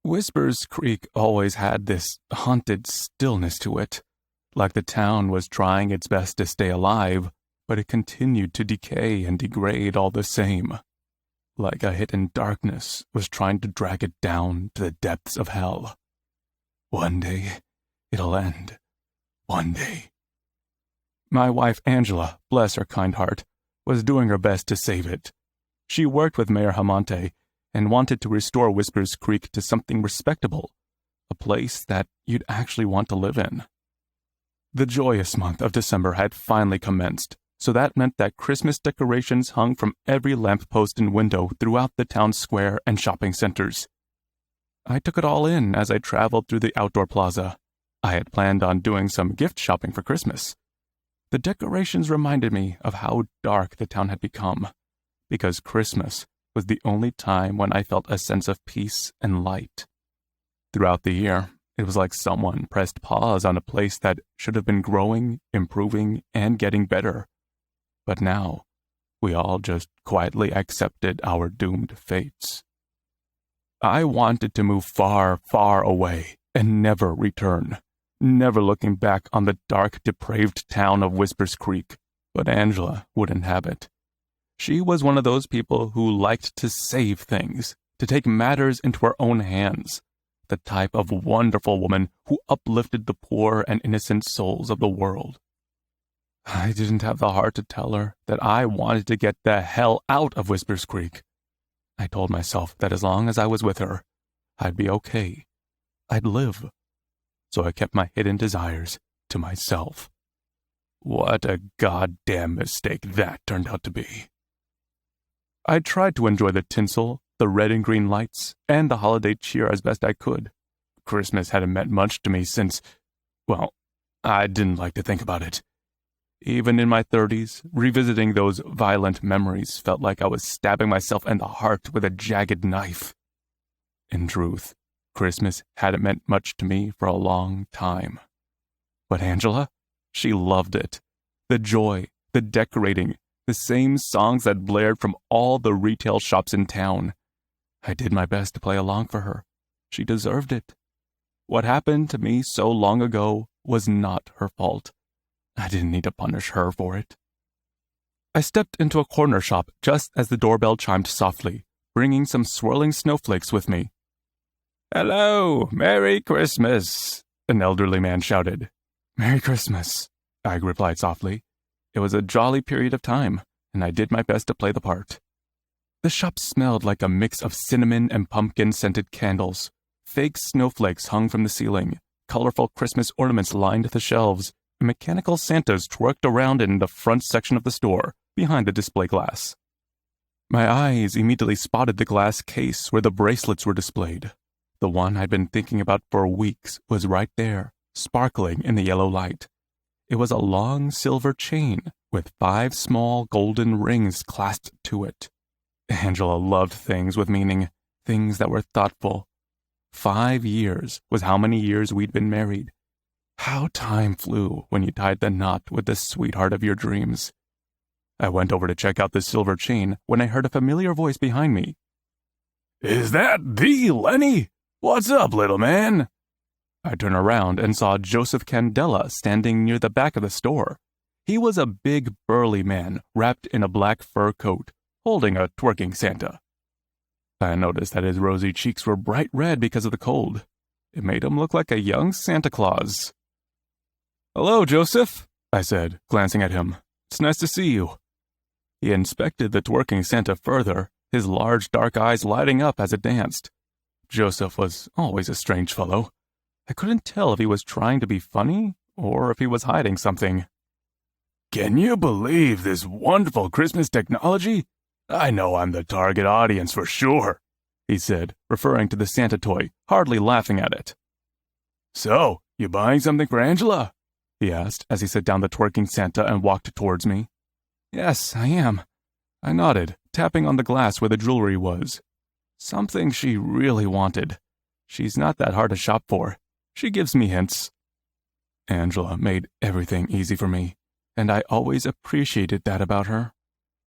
Whispers Creek always had this haunted stillness to it, like the town was trying its best to stay alive, but it continued to decay and degrade all the same, like a hidden darkness was trying to drag it down to the depths of hell. One day, it'll end. One day. My wife Angela, bless her kind heart, was doing her best to save it. She worked with Mayor Hamonte and wanted to restore Whispers Creek to something respectable, a place that you'd actually want to live in. The joyous month of December had finally commenced, so that meant that Christmas decorations hung from every lamppost and window throughout the town square and shopping centers. I took it all in as I traveled through the outdoor plaza. I had planned on doing some gift shopping for Christmas. The decorations reminded me of how dark the town had become, because Christmas was the only time when I felt a sense of peace and light. Throughout the year, it was like someone pressed pause on a place that should have been growing, improving, and getting better. But now, we all just quietly accepted our doomed fates. I wanted to move far, far away and never return, never looking back on the dark, depraved town of Whispers Creek, but Angela wouldn't have it. She was one of those people who liked to save things, to take matters into her own hands, the type of wonderful woman who uplifted the poor and innocent souls of the world. I didn't have the heart to tell her that I wanted to get the hell out of Whispers Creek. I told myself that as long as I was with her, I'd be okay. I'd live. So I kept my hidden desires to myself. What a goddamn mistake that turned out to be. I tried to enjoy the tinsel, the red and green lights, and the holiday cheer as best I could. Christmas hadn't meant much to me since, well, I didn't like to think about it. Even in my 30s, revisiting those violent memories felt like I was stabbing myself in the heart with a jagged knife. In truth, Christmas hadn't meant much to me for a long time. But Angela, she loved it. The joy, the decorating, the same songs that blared from all the retail shops in town. I did my best to play along for her. She deserved it. What happened to me so long ago was not her fault. I didn't need to punish her for it. I stepped into a corner shop just as the doorbell chimed softly, bringing some swirling snowflakes with me. "Hello, Merry Christmas," an elderly man shouted. "Merry Christmas," I replied softly. It was a jolly period of time, and I did my best to play the part. The shop smelled like a mix of cinnamon and pumpkin-scented candles. Fake snowflakes hung from the ceiling, colorful Christmas ornaments lined the shelves, and mechanical Santas twerked around in the front section of the store, behind the display glass. My eyes immediately spotted the glass case where the bracelets were displayed. The one I'd been thinking about for weeks was right there, sparkling in the yellow light. It was a long silver chain with 5 small golden rings clasped to it. Angela loved things with meaning, things that were thoughtful. 5 years was how many years we'd been married. How time flew when you tied the knot with the sweetheart of your dreams. I went over to check out the silver chain when I heard a familiar voice behind me. "Is that thee, Lenny? What's up, little man?" I turned around and saw Joseph Candela standing near the back of the store. He was a big, burly man wrapped in a black fur coat, holding a twerking Santa. I noticed that his rosy cheeks were bright red because of the cold. It made him look like a young Santa Claus. "Hello, Joseph," I said, glancing at him. "It's nice to see you." He inspected the twerking Santa further, his large dark eyes lighting up as it danced. Joseph was always a strange fellow. I couldn't tell if he was trying to be funny or if he was hiding something. "Can you believe this wonderful Christmas technology? I know I'm the target audience for sure," he said, referring to the Santa toy, hardly laughing at it. "So, you buying something for Angela?" he asked as he set down the twerking Santa and walked towards me. "Yes, I am." I nodded, tapping on the glass where the jewelry was. Something she really wanted. She's not that hard to shop for. She gives me hints. Angela made everything easy for me, and I always appreciated that about her.